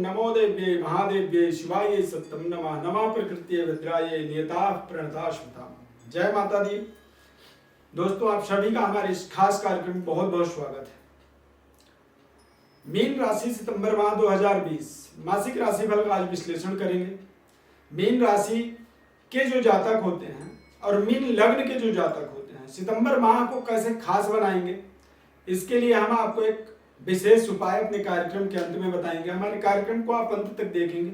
नमो देव्ये महादेव्ये शिवाय सत्यम नमः। नमः प्रकृति भद्राय नियता प्रणता स्मृता। जय माता दी। दोस्तों, आप सभी का हमारे इस खास कार्यक्रम में बहुत बहुत स्वागत है। मीन राशि सितंबर माह 2020 मासिक राशिफल का आज विश्लेषण करेंगे। मीन राशि के जो जातक होते हैं और मीन लग्न के जो जातक होते हैं सितंबर माह को कैसे खास बनाएंगे, इसके लिए हम आपको एक विशेष उपाय अपने कार्यक्रम के अंत में बताएंगे। हमारे कार्यक्रम को आप अंत तक देखेंगे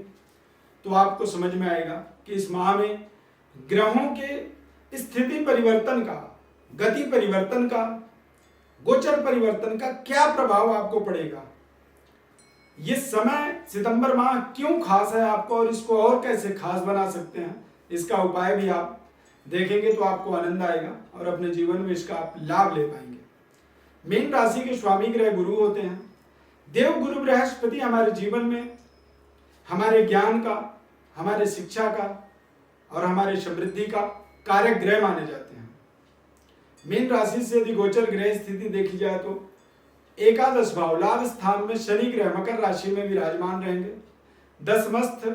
तो आपको समझ में आएगा कि इस माह में ग्रहों के स्थिति परिवर्तन का, गति परिवर्तन का, गोचर परिवर्तन का क्या प्रभाव आपको पड़ेगा। ये समय सितंबर माह क्यों खास है आपको और इसको और कैसे खास बना सकते हैं, इसका उपाय भी आप देखेंगे तो आपको आनंद आएगा और अपने जीवन में इसका आप लाभ ले पाएंगे। मीन राशि के स्वामी ग्रह गुरु होते हैं। देव गुरु बृहस्पति हमारे जीवन में हमारे ज्ञान का, हमारे शिक्षा का और हमारे समृद्धि का कारक ग्रह माने जाते हैं। मीन राशि से यदि गोचर ग्रह स्थिति देखी जाए तो एकादश भाव लाभ स्थान में शनि ग्रह मकर राशि में विराजमान रहेंगे। दशमस्थ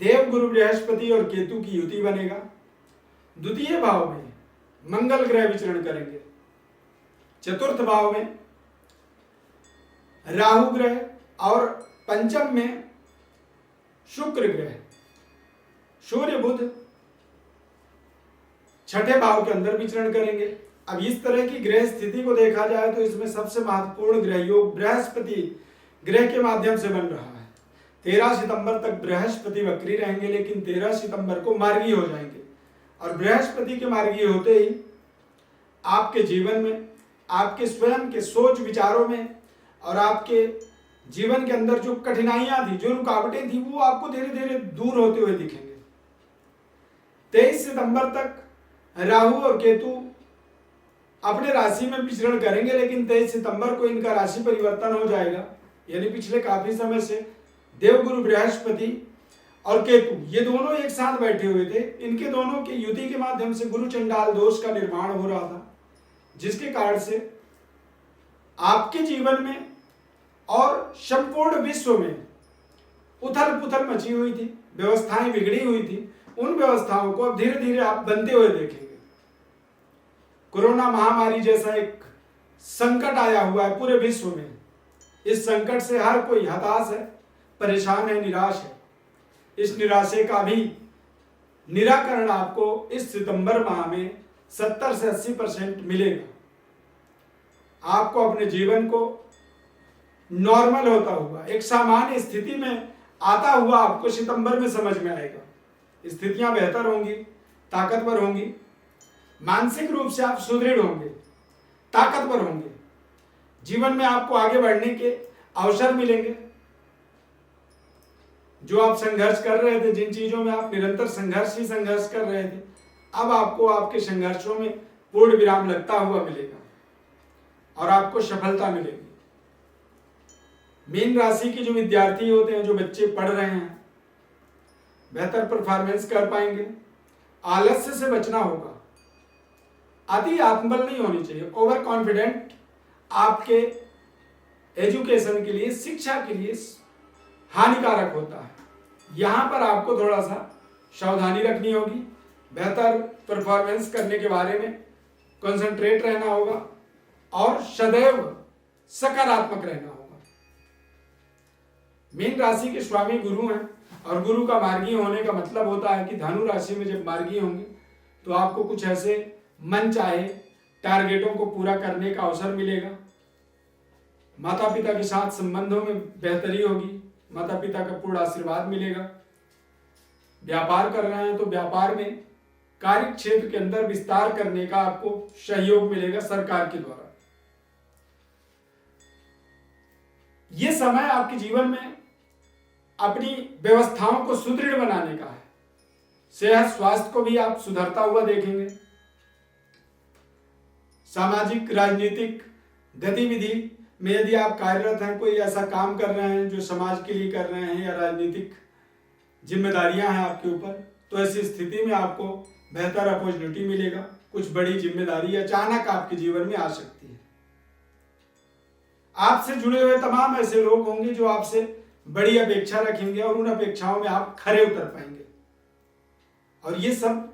देव गुरु बृहस्पति और केतु की युति बनेगा। द्वितीय भाव में मंगल ग्रह विचरण करेंगे। चतुर्थ भाव में राहु ग्रह और पंचम में शुक्र ग्रह, सूर्य बुध छठे भाव के अंदर विचरण करेंगे। अब इस तरह की ग्रह स्थिति को देखा जाए तो इसमें सबसे महत्वपूर्ण ग्रह योग बृहस्पति ग्रह के माध्यम से बन रहा है। 13 सितंबर तक बृहस्पति वक्री रहेंगे, लेकिन 13 सितंबर को मार्गी हो जाएंगे और बृहस्पति के मार्गी होते ही आपके जीवन में, आपके स्वयं के सोच विचारों में और आपके जीवन के अंदर जो कठिनाइयां थी, जो रुकावटें थी, वो आपको धीरे धीरे दूर होते हुए दिखेंगे। 23 सितंबर तक राहु और केतु अपने राशि में विचरण करेंगे, लेकिन 23 सितंबर को इनका राशि परिवर्तन हो जाएगा। यानी पिछले काफी समय से देवगुरु बृहस्पति और केतु ये दोनों एक साथ बैठे हुए थे। इनके दोनों की युति के माध्यम से गुरु चंडाल दोष का निर्माण हो रहा था, जिसके कारण से आपके जीवन में और संपूर्ण विश्व में उथल पुथल मची हुई थी, व्यवस्थाएं बिगड़ी हुई थी। उन व्यवस्थाओं को अब धीरे धीरे आप बनते हुए देखेंगे। कोरोना महामारी जैसा एक संकट आया हुआ है पूरे विश्व में। इस संकट से हर कोई हताश है, परेशान है, निराश है। इस निराशे का भी निराकरण आपको इस सितंबर माह में 70 से 80% मिलेगा। आपको अपने जीवन को नॉर्मल होता हुआ, एक सामान्य स्थिति में आता हुआ आपको सितंबर में समझ में आएगा। स्थितियां बेहतर होंगी, ताकतवर होंगी, मानसिक रूप से आप सुदृढ़ होंगे, ताकतवर होंगे। जीवन में आपको आगे बढ़ने के अवसर मिलेंगे। जो आप संघर्ष कर रहे थे, जिन चीजों में आप निरंतर संघर्ष कर रहे थे, अब आपको आपके संघर्षों में पूर्ण विराम लगता हुआ मिलेगा और आपको सफलता मिलेगी। मीन राशि के जो विद्यार्थी होते हैं, जो बच्चे पढ़ रहे हैं, बेहतर परफॉर्मेंस कर पाएंगे। आलस्य से बचना होगा। अति आत्मबल नहीं होनी चाहिए। ओवर कॉन्फिडेंट आपके एजुकेशन के लिए, शिक्षा के लिए हानिकारक होता है। यहां पर आपको थोड़ा सा सावधानी रखनी होगी। बेहतर परफॉर्मेंस करने के बारे में कंसंट्रेट रहना होगा और सदैव सकारात्मक रहना होगा। मीन राशि के स्वामी गुरु हैं और गुरु का मार्गी होने का मतलब होता है कि धनु राशि में जब मार्गी होंगे तो आपको कुछ ऐसे मन चाहे टारगेटों को पूरा करने का अवसर मिलेगा। माता पिता के साथ संबंधों में बेहतरी होगी, माता पिता का पूर्ण आशीर्वाद मिलेगा। व्यापार कर रहे हैं तो व्यापार में कार्य क्षेत्र के अंदर विस्तार करने का आपको सहयोग मिलेगा सरकार के द्वारा। यह समय आपके जीवन में अपनी व्यवस्थाओं को सुदृढ़ बनाने का है। सेहत स्वास्थ्य को भी आप सुधरता हुआ देखेंगे। सामाजिक राजनीतिक गतिविधि में यदि आप कार्यरत हैं, कोई ऐसा काम कर रहे हैं जो समाज के लिए कर रहे हैं या राजनीतिक जिम्मेदारियां हैं आपके ऊपर, तो ऐसी स्थिति में आपको बेहतर अपॉर्चुनिटी मिलेगा। कुछ बड़ी जिम्मेदारी अचानक आपके जीवन में आ सकती है। आपसे जुड़े हुए तमाम ऐसे लोग होंगे जो आपसे बड़ी अपेक्षा रखेंगे और उन अपेक्षाओं में आप खरे उतर पाएंगे। और ये सब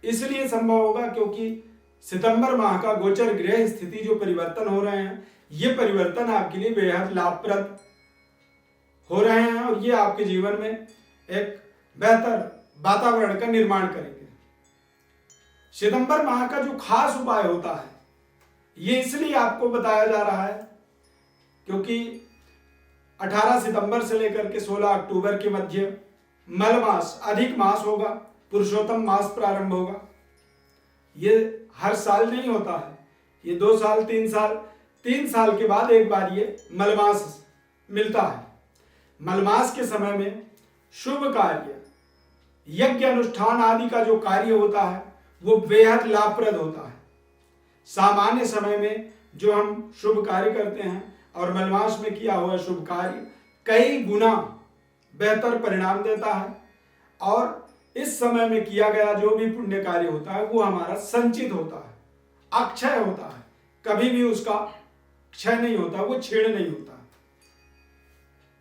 इसलिए संभव होगा क्योंकि सितंबर माह का गोचर ग्रह स्थिति जो परिवर्तन हो रहे हैं, ये परिवर्तन आपके लिए बेहद लाभप्रद हो रहे हैं और ये आपके जीवन में एक बेहतर वातावरण का निर्माण करेंगे। सितंबर माह का जो खास उपाय होता है, ये इसलिए आपको बताया जा रहा है क्योंकि 18 सितंबर से लेकर के 16 अक्टूबर के मध्य मल मास, अधिक मास होगा, पुरुषोत्तम मास प्रारंभ होगा। ये हर साल नहीं होता है, ये 2 साल 3 साल के बाद एक बार ये मलमास मिलता है। मलमास के समय में शुभ कार्य, यज्ञ अनुष्ठान आदि का जो कार्य होता है वो बेहद लाभप्रद होता है। सामान्य समय में जो हम शुभ कार्य करते हैं और मलमास में किया हुआ शुभ कार्य कई गुना बेहतर परिणाम देता है और इस समय में किया गया जो भी पुण्य कार्य होता है वो हमारा संचित होता है, अक्षय होता है, कभी भी उसका क्षय नहीं होता, वो छीण नहीं होता।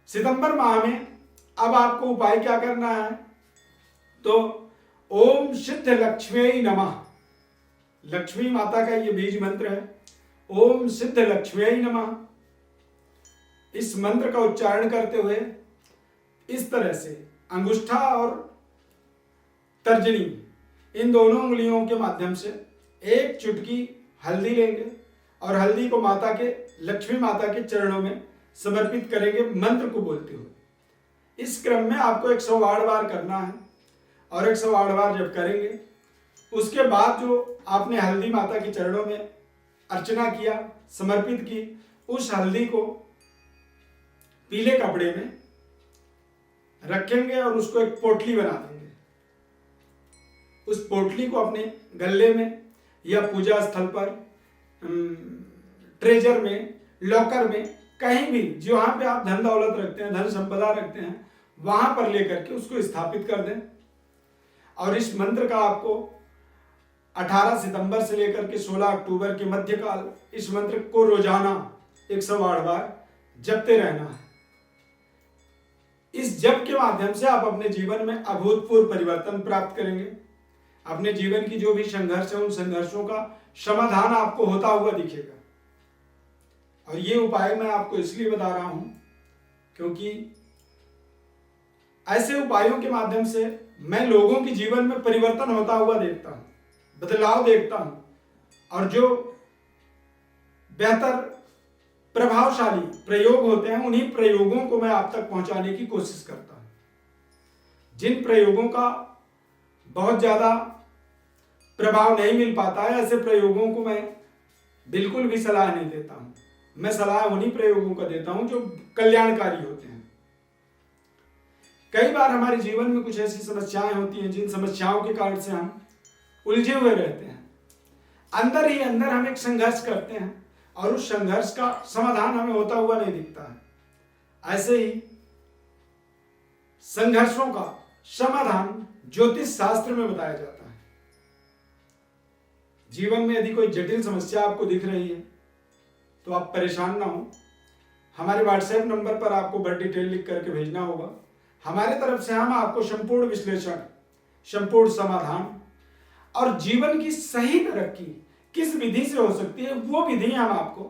सितंबर माह में अब आपको उपाय क्या करना है, तो ओम सिद्ध लक्ष्मी नमः, लक्ष्मी माता का ये बीज मंत्र है, ओम सिद्ध लक्ष्मी नमः। इस मंत्र का उच्चारण करते हुए इस तरह से अंगुष्ठा और तर्जनी इन दोनों उंगलियों के माध्यम से एक चुटकी हल्दी लेंगे और हल्दी को माता के, लक्ष्मी माता के चरणों में समर्पित करेंगे मंत्र को बोलते हुए। इस क्रम में आपको 108 बार करना है और 108 बार जब करेंगे उसके बाद जो आपने हल्दी माता के चरणों में अर्चना किया, समर्पित की, उस हल्दी को पीले कपड़े में रखेंगे और उसको एक पोटली बना देंगे। उस पोटली को अपने गले में या पूजा स्थल पर, ट्रेजर में, लॉकर में, कहीं भी जहां पे आप धन दौलत रखते हैं, धन संपदा रखते हैं, वहां पर लेकर के उसको स्थापित कर दें। और इस मंत्र का आपको 18 सितंबर से लेकर के 16 अक्टूबर के मध्यकाल इस मंत्र को रोजाना 108 बार जपते रहना है। इस जप के माध्यम से आप अपने जीवन में अभूतपूर्व परिवर्तन प्राप्त करेंगे। अपने जीवन की जो भी संघर्ष है उन संघर्षों का समाधान आपको होता हुआ दिखेगा। और ये उपाय मैं आपको इसलिए बता रहा हूं क्योंकि ऐसे उपायों के माध्यम से मैं लोगों के जीवन में परिवर्तन होता हुआ देखता हूं, बदलाव देखता हूं और जो बेहतर प्रभावशाली प्रयोग होते हैं उन्हीं प्रयोगों को मैं आप तक पहुंचाने की कोशिश करता हूं। जिन प्रयोगों का बहुत ज्यादा प्रभाव नहीं मिल पाता है, ऐसे प्रयोगों को मैं बिल्कुल भी सलाह नहीं देता हूं। मैं सलाह उन्हीं प्रयोगों का देता हूं जो कल्याणकारी होते हैं। कई बार हमारे जीवन में कुछ ऐसी समस्याएं होती हैं जिन समस्याओं के कारण से हम उलझे हुए रहते हैं। अंदर ही अंदर हम एक संघर्ष करते हैं और उस संघर्ष का समाधान हमें होता हुआ नहीं दिखता है। ऐसे ही संघर्षों का समाधान ज्योतिष शास्त्र में बताया जाता है। जीवन में यदि कोई जटिल समस्या आपको दिख रही है तो आप परेशान ना हो। हमारे व्हाट्सएप नंबर पर आपको बड़ी डिटेल लिख करके भेजना होगा। हमारे तरफ से हम आपको संपूर्ण विश्लेषण, संपूर्ण समाधान और जीवन की सही तरक्की किस विधि से हो सकती है वो विधि हम आपको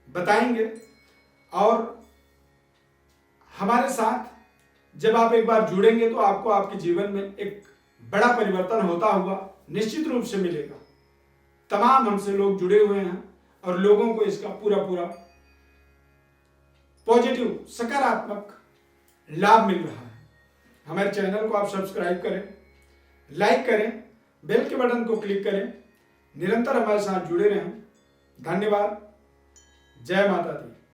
बताएंगे। और हमारे साथ जब आप एक बार जुड़ेंगे तो आपको आपके जीवन में एक बड़ा परिवर्तन होता हुआ निश्चित रूप से मिलेगा। तमाम हमसे लोग जुड़े हुए हैं और लोगों को इसका पूरा पॉजिटिव, सकारात्मक लाभ मिल रहा है। हमारे चैनल को आप सब्सक्राइब करें, लाइक करें, बेल के बटन को क्लिक करें, निरंतर हमारे साथ जुड़े रहें। धन्यवाद। जय माता दी।